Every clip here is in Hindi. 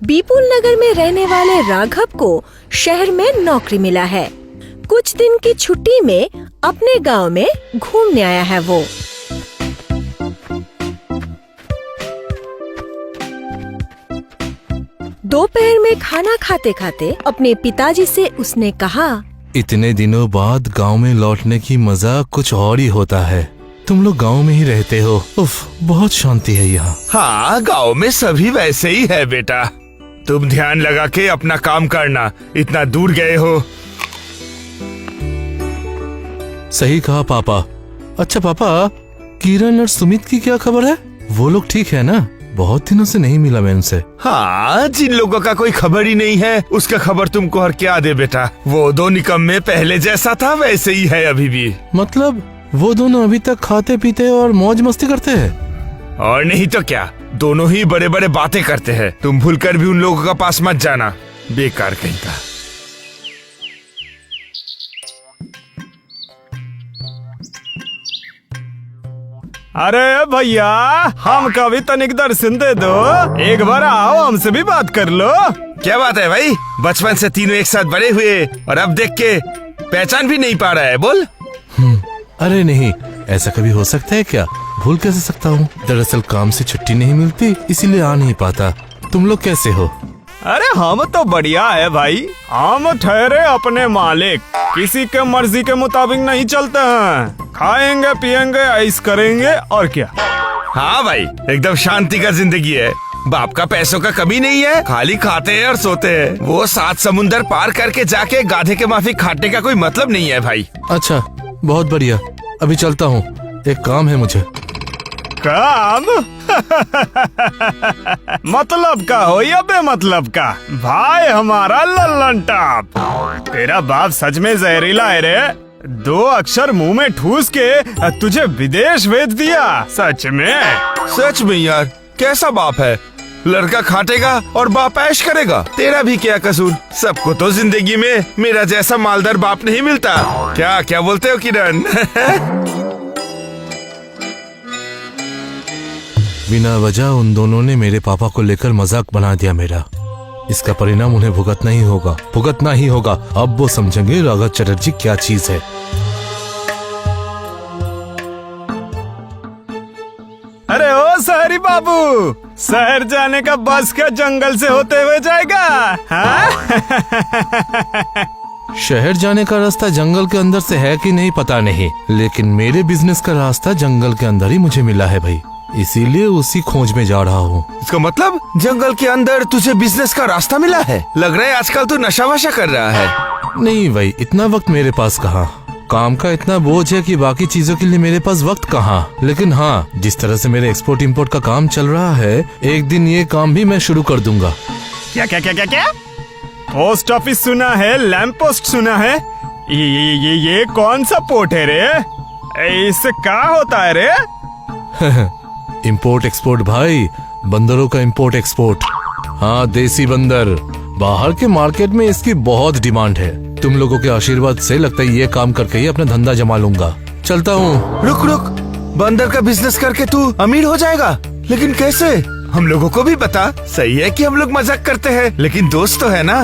बीपुल नगर में रहने वाले राघव को शहर में नौकरी मिला है। कुछ दिन की छुट्टी में अपने गांव में घूमने आया है वो। दोपहर में खाना खाते खाते अपने पिताजी से उसने कहा, इतने दिनों बाद गांव में लौटने की मजा कुछ और ही होता है। तुम लोग गांव में ही रहते हो। उफ, बहुत शांति है यहाँ। हाँ, गांव में सभी वैसे ही है बेटा। तुम ध्यान लगा के अपना काम करना, इतना दूर गए हो। सही कहा पापा। अच्छा पापा, किरण और सुमित की क्या खबर है? वो लोग ठीक है ना? बहुत दिनों से नहीं मिला मैं उनसे। हाँ, जिन लोगों का कोई खबर ही नहीं है उसका खबर तुमको और क्या दे बेटा। वो दो निकम्मे पहले जैसा था वैसे ही है अभी भी। मतलब वो दोनों अभी तक खाते पीते और मौज मस्ती करते हैं? और नहीं तो क्या, दोनों ही बड़े बड़े बातें करते हैं। तुम भूलकर भी उन लोगों का पास मत जाना, बेकार कहीं का। अरे भैया, हम कभी तनिक दर्शन दे दो। एक बार आओ, हमसे भी बात कर लो। क्या बात है भाई, बचपन से तीनों एक साथ बड़े हुए और अब देख के पहचान भी नहीं पा रहा है। बोल। अरे नहीं, ऐसा कभी हो सकता है क्या? भूल कैसे सकता हूँ? दरअसल काम से छुट्टी नहीं मिलती, इसीलिए आ नहीं पाता। तुम लोग कैसे हो? अरे हम तो बढ़िया है भाई। हम ठहरे अपने मालिक, किसी के मर्जी के मुताबिक नहीं चलते हैं। खाएंगे पिएंगे ऐश करेंगे और क्या। हाँ भाई, एकदम शांति का जिंदगी है। बाप का पैसों का कमी नहीं है, खाली खाते हैं और सोते हैं। वो 7 समुंदर पार करके जाके गाधे के माफी खाटने का कोई मतलब नहीं है भाई। अच्छा, बहुत बढ़िया। अभी चलता हूँ, एक काम है मुझे। काम? मतलब का हो या बेमतलब का? भाई हमारा लल्लन टाप। तेरा बाप सच में जहरीला है रे। 2 अक्षर मुंह में ठूस के तुझे विदेश भेज दिया। सच में? सच में यार, कैसा बाप है? लड़का खाटेगा और बाप ऐश करेगा। तेरा भी क्या कसूर? सबको तो जिंदगी में मेरा जैसा मालदार बाप नहीं मिलता। क्या क्या बोलते हो किरण? बिना वजह उन दोनों ने मेरे पापा को लेकर मजाक बना दिया मेरा। इसका परिणाम उन्हें भुगतना ही होगा। अब वो समझेंगे राघव चटर्जी क्या चीज है। अरे ओ शहरी बाबू, शहर जाने का बस क्या जंगल से होते हुए जाएगा? हाँ? शहर जाने का रास्ता जंगल के अंदर से है कि नहीं पता नहीं, लेकिन मेरे बिजनेस का रास्ता जंगल के अंदर ही मुझे मिला है भाई, इसीलिए उसी खोज में जा रहा हूँ। इसका मतलब जंगल के अंदर तुझे बिजनेस का रास्ता मिला है? लग रहा है आजकल तू नशा वशा कर रहा है। नहीं भाई, इतना वक्त मेरे पास कहाँ। काम का इतना बोझ है कि बाकी चीजों के लिए मेरे पास वक्त कहाँ। लेकिन हाँ, जिस तरह से मेरे एक्सपोर्ट इंपोर्ट का काम चल रहा है, एक दिन ये काम भी मैं शुरू कर दूंगा। क्या क्या क्या क्या क्या? पोस्ट ऑफिस सुना है, लैंप पोस्ट सुना है। ये कौन सा पोर्ट है रे? इससे क्या होता है रे? इंपोर्ट एक्सपोर्ट भाई, बंदरों का इंपोर्ट एक्सपोर्ट। हाँ, देसी बंदर। बाहर के मार्केट में इसकी बहुत डिमांड है। तुम लोगों के आशीर्वाद से लगता है ये काम करके ही अपना धंधा जमा लूंगा। चलता हूँ। रुक, बंदर का बिजनेस करके तू अमीर हो जाएगा, लेकिन कैसे? हम लोगों को भी बता। सही है कि हम लोग मजाक करते हैं, लेकिन दोस्त तो है ना।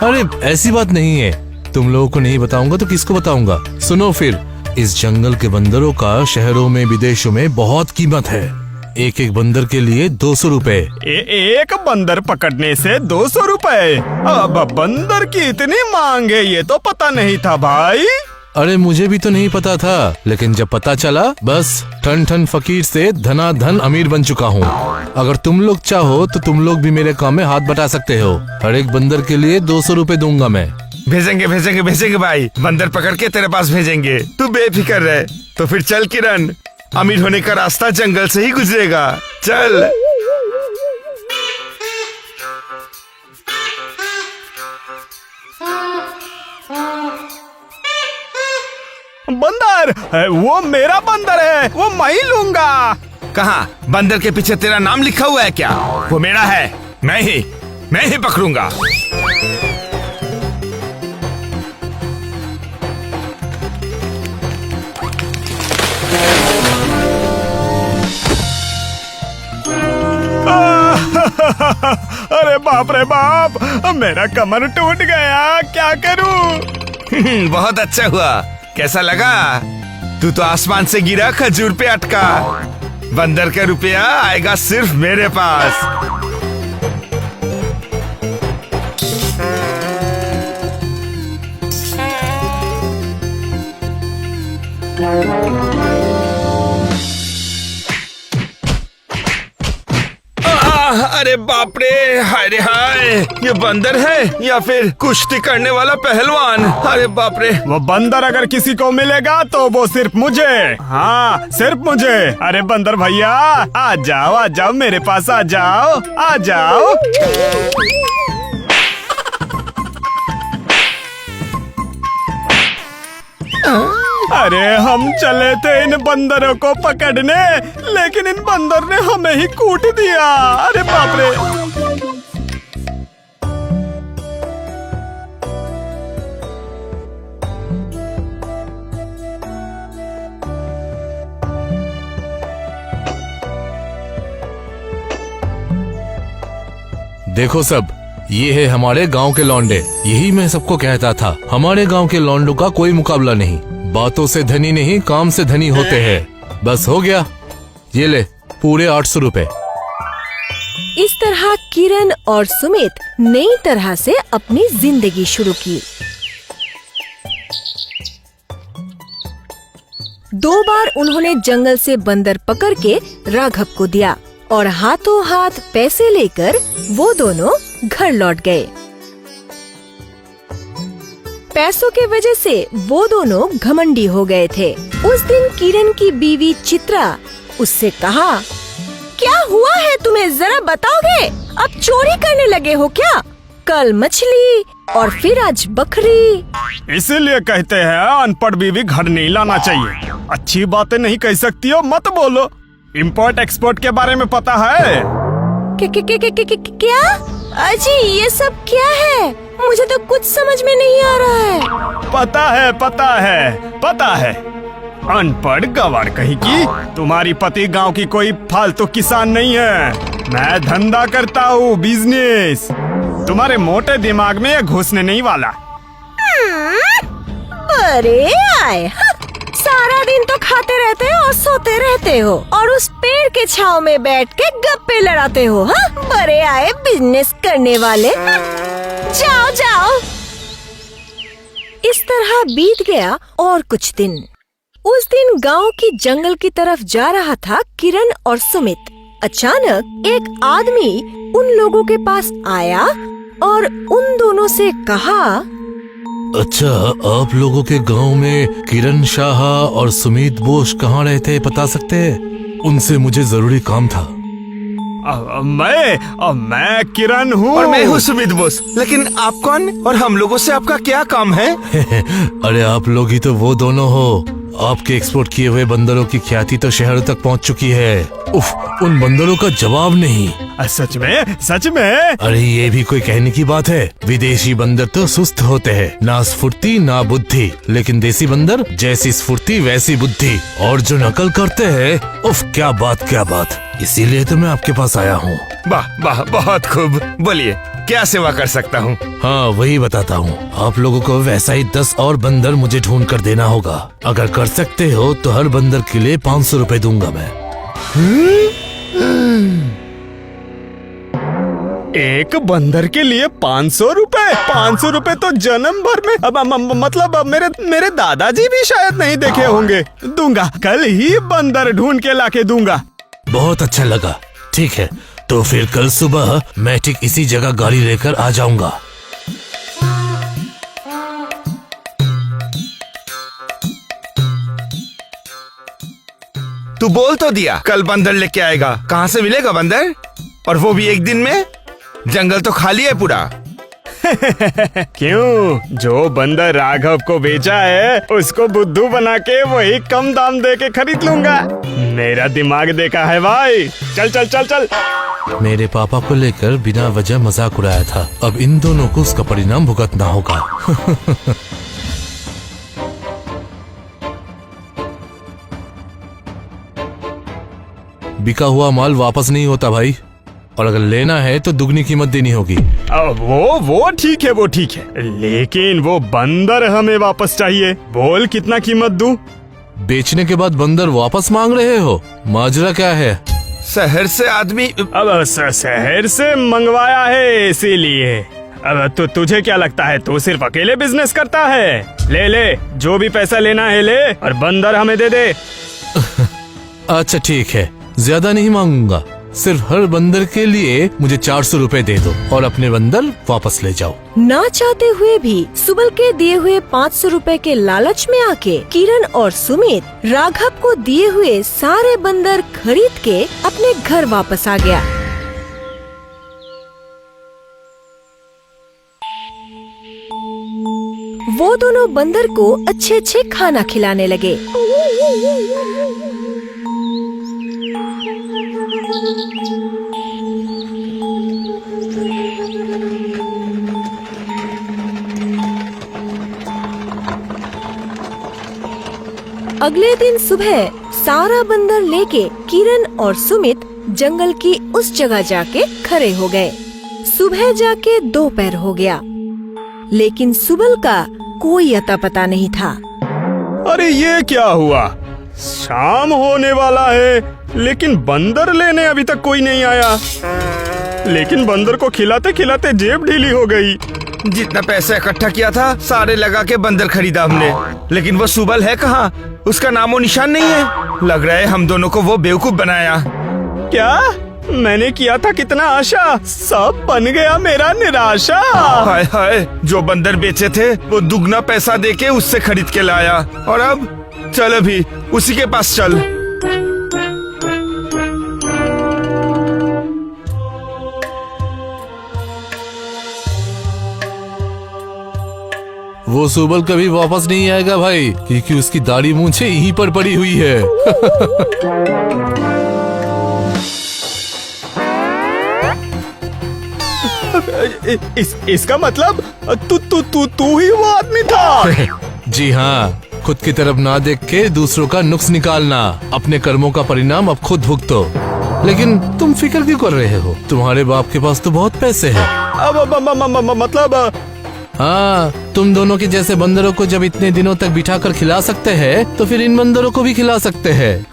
अरे ऐसी बात नहीं है, तुम लोगों को नहीं बताऊंगा तो किसको बताऊंगा। सुनो फिर, इस जंगल के बंदरों का शहरों में विदेशों में बहुत कीमत है। एक एक बंदर के लिए 200 रुपए। एक बंदर पकड़ने से 200 रुपए? अब बंदर की इतनी मांग है, ये तो पता नहीं था भाई। अरे मुझे भी तो नहीं पता था, लेकिन जब पता चला, बस ठन ठन फकीर से धनाधन अमीर बन चुका हूँ। अगर तुम लोग चाहो तो तुम लोग भी मेरे काम में हाथ बटा सकते हो। हर एक बंदर के लिए 200 रुपए दूंगा मैं। भेजेंगे भाई, बंदर पकड़ के तेरे पास भेजेंगे। तू बेफिक्र रहे। तो फिर चल किरण, अमीर होने का रास्ता जंगल से ही गुजरेगा। चल। बंदर, वो मेरा बंदर है, वो मैं ही लूंगा। कहाँ? बंदर के पीछे तेरा नाम लिखा हुआ है क्या? वो मेरा है, मैं ही पकड़ूंगा। अरे बाप रे बाप, मेरा कमर टूट गया, क्या करूं? बहुत अच्छा हुआ। कैसा लगा? तू तो आसमान से गिरा, खजूर पे अटका। बंदर का रुपया आएगा सिर्फ मेरे पास। अरे बाप रे, हाय रे हाय, ये बंदर है या फिर कुश्ती करने वाला पहलवान? अरे बाप रे। वो बंदर अगर किसी को मिलेगा तो वो सिर्फ मुझे, हाँ सिर्फ मुझे। अरे बंदर भैया, आ जाओ मेरे पास, आ जाओ आ जाओ। अरे हम चले थे इन बंदरों को पकड़ने, लेकिन इन बंदर ने हमें ही कूट दिया। अरे बाप रे। देखो सब, ये है हमारे गांव के लौंडे। यही मैं सबको कहता था, हमारे गांव के लौंडों का कोई मुकाबला नहीं। बातों से धनी नहीं, काम से धनी होते हैं। बस हो गया, ये ले पूरे 800 रुपए। इस तरह किरण और सुमित नई तरह से अपनी जिंदगी शुरू की। 2 बार उन्होंने जंगल से बंदर पकड़ के राघव को दिया और हाथों हाथ पैसे लेकर वो दोनों घर लौट गए। पैसों के वजह से वो दोनों घमंडी हो गए थे। उस दिन किरण की बीवी चित्रा उससे कहा, क्या हुआ है तुम्हें, जरा बताओगे? अब चोरी करने लगे हो क्या? कल मछली और फिर आज बकरी। इसीलिए कहते हैं अनपढ़ बीवी घर नहीं लाना चाहिए। अच्छी बातें नहीं कह सकती हो, मत बोलो। इम्पोर्ट एक्सपोर्ट के बारे में पता है? क्या? अजी ये सब क्या है? मुझे तो कुछ समझ में नहीं आ रहा है। पता है। अनपढ़ गवार कहीं की। तुम्हारी पति गांव की कोई फालतू किसान नहीं है। मैं धंधा करता हूँ, बिजनेस। तुम्हारे मोटे दिमाग में ये घुसने नहीं वाला। अरे आए, सारा दिन तो खाते रहते हो और सोते रहते हो और उस पेड़ के छांव में बैठ के गप्पे लड़ाते हो। हाँ, बड़े आए बिजनेस करने वाले। जाओ। इस तरह बीत गया और कुछ दिन। उस दिन गांव की जंगल की तरफ जा रहा था किरण और सुमित। अचानक एक आदमी उन लोगों के पास आया और उन दोनों से कहा, अच्छा, आप लोगों के गांव में किरण शाह और सुमित बोस कहाँ रहते हैं, बता सकते हैं? उनसे मुझे जरूरी काम था। मैं किरण हूँ। और मैं हूँ सुमित बोस। लेकिन आप कौन और हम लोगों से आपका क्या काम है? अरे आप लोग ही तो वो दोनों हो। आपके एक्सपोर्ट किए हुए बंदरों की ख्याति तो शहरों तक पहुंच चुकी है। उफ, उन बंदरों का जवाब नहीं। सच में? अरे ये भी कोई कहने की बात है? विदेशी बंदर तो सुस्त होते हैं, ना स्फूर्ति ना बुद्धि, लेकिन देसी बंदर जैसी स्फूर्ति वैसी बुद्धि, और जो नकल करते हैं, उफ क्या बात। इसीलिए तो मैं आपके पास आया हूँ। वाह, बहुत खूब। बोलिए, क्या सेवा कर सकता हूँ? हाँ, वही बताता हूँ। आप लोगों को वैसा ही 10 और बंदर मुझे ढूंढ कर देना होगा। अगर कर सकते हो तो हर बंदर के लिए 500 रुपए दूंगा मैं। एक बंदर के लिए 500 रुपए? 500 रुपए तो जन्म भर में, मतलब मेरे दादाजी भी शायद नहीं देखे होंगे। दूंगा, कल ही बंदर ढूंढ के लाके दूंगा। बहुत अच्छा लगा। ठीक है, तो फिर कल सुबह मैं ठीक इसी जगह गाड़ी लेकर आ जाऊंगा। तू बोल तो दिया कल बंदर लेके आएगा। कहाँ से मिलेगा बंदर? और वो भी एक दिन में? जंगल तो खाली है पूरा। क्यों? जो बंदर राघव को बेचा है उसको बुद्धू बना के वही कम दाम दे के खरीद लूंगा। मेरा दिमाग देखा है भाई। चल। मेरे पापा को लेकर बिना वजह मजाक उड़ाया था। अब इन दोनों को उसका परिणाम भुगतना होगा। बिका हुआ माल वापस नहीं होता भाई। और अगर लेना है तो दुगनी कीमत देनी होगी। वो ठीक है, वो ठीक है, लेकिन वो बंदर हमें वापस चाहिए। बोल कितना कीमत दूं? बेचने के बाद बंदर वापस मांग रहे हो? माजरा क्या है? शहर से आदमी अब शहर से मंगवाया है इसीलिए। अब तुझे क्या लगता है तू सिर्फ अकेले बिजनेस करता है? ले ले, जो भी पैसा लेना है ले, और बंदर हमें दे दे। अच्छा ठीक है, ज्यादा नहीं मांगूंगा। सिर्फ हर बंदर के लिए मुझे 400 रुपए दे दो और अपने बंदर वापस ले जाओ। ना चाहते हुए भी सुबल के दिए हुए 500 रुपए के लालच में आके किरण और सुमित राघव को दिए हुए सारे बंदर खरीद के अपने घर वापस आ गया। वो दोनों बंदर को अच्छे अच्छे खाना खिलाने लगे। अगले दिन सुबह सारा बंदर लेके किरण और सुमित जंगल की उस जगह जाके खड़े हो गए। सुबह जाके दोपहर हो गया, लेकिन सुबल का कोई अता पता नहीं था। अरे ये क्या हुआ? शाम होने वाला है लेकिन बंदर लेने अभी तक कोई नहीं आया। लेकिन बंदर को खिलाते खिलाते जेब ढीली हो गई। जितना पैसा इकट्ठा किया था सारे लगा के बंदर खरीदा हमने, लेकिन वो सुबल है कहाँ? उसका नामो निशान नहीं है। लग रहा है हम दोनों को वो बेवकूफ बनाया। क्या मैंने किया था कितना आशा, सब बन गया मेरा निराशा। हाय हाय, जो बंदर बेचे थे वो दुगना पैसा देके उससे खरीद के लाया, और अब चल अभी उसी के पास चल। वो सुबल कभी वापस नहीं आएगा भाई, क्योंकि उसकी दाढ़ी मूंछें यहीं पर पड़ी हुई है। इसका मतलब तू ही वो आदमी था। जी हाँ, खुद की तरफ ना देख के दूसरों का नुक्स निकालना। अपने कर्मों का परिणाम अब खुद भुगतो। लेकिन तुम फिक्र क्यों कर रहे हो? तुम्हारे बाप के पास तो बहुत पैसे हैं। मतलब हाँ, तुम दोनों के जैसे बंदरों को जब इतने दिनों तक बिठा कर खिला सकते हैं, तो फिर इन बंदरों को भी खिला सकते हैं।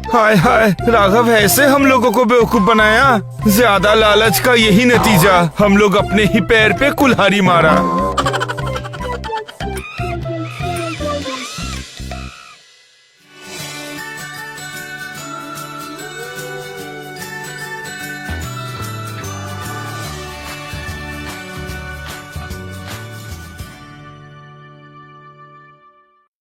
हाय हाय, राघव ऐसे हम लोगों को बेवकूफ बनाया। ज्यादा लालच का यही नतीजा, हम लोग अपने ही पैर पे कुल्हाड़ी मारा।